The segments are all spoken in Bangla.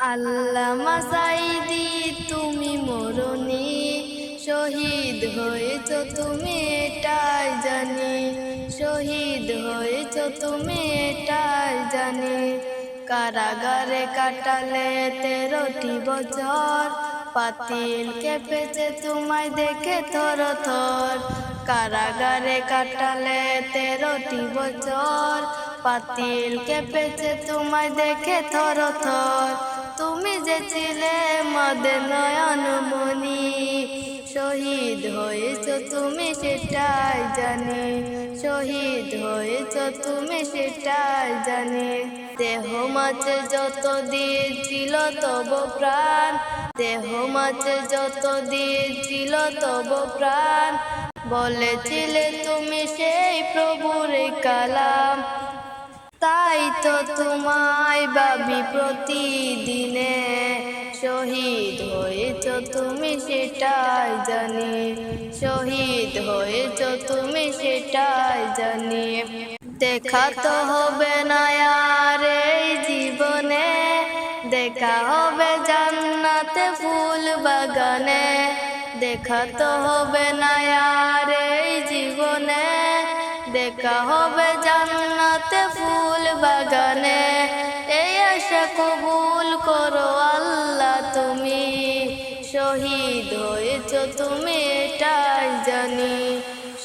আল্লামা সাঈদী তুমি মরণি, শহীদ হয়েছ তুমি এটাই জানি, শহীদ হয়েছ তুমি এটাই জানি। কারাগারে কাটালে 13টি বছর, পাতিল কেঁপেছে তোমায় দেখে থর থর। কারাগারে কাটালে 13টি বছর, পাতিল কেঁপেছে তোমায় দেখে থর থর। তুমি যে ছিলে মদের নয়নমণি, শহীদ হয়েছ তুমি সেটাই জানি, শহীদ হয়েছ তুমি সেটাই জানি। দেহ মাঝে যত দিয়েছিল তব প্রাণ, দেহ মাঝে যত দিয়েছিল তব প্রাণ, বলেছিলে তুমি সেই প্রভুর কালাম। তাই তো তোমায় ভাবি প্রতিদিনে, শহীদ হয়েছ তুমি সেটাই জানি, শহীদ হয়েছ তুমি সেটাই জানি। দেখা তো হবে না আর এই জীবনে, দেখা হবে জান্নাতে ফুল বাগানে। দেখা তো হবে না আর এই জীবনে, দেখা হবে জান্নাতে ফুল বাগানে। এই আশা কবুল করো আল্লাহ তুমি, শহীদ হয়েছ তুমি এটাই জানি,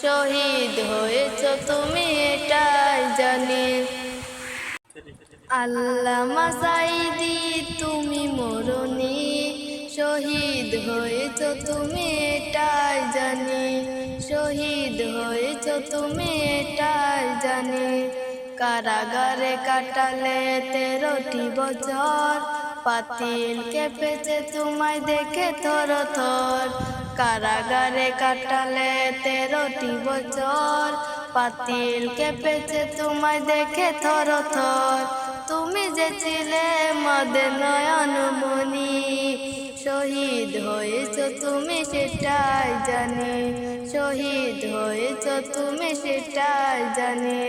শহীদ হয়েছ তুমি এটাই জানি। আল্লামা সাঈদী তুমি মরণি, শহীদ হয়েছ তুমি এটাই জানি, শহীদ হয়েছ তুমি এটাই জানি। কারাগারে কাটালে 13টি বছর, পাতিল কেঁপেছে তোমায় দেখে থর থর। কারাগারে কাটালে 13টি বছর, পাতিল কেঁপেছে তোমায় দেখে থর থর। তুমি যে ছিলে মদের নয়নমণি, শহীদ হয়েছ তুমি সেটাই জানি, শহীদ হয়েছ তুমি সেটাই জানি।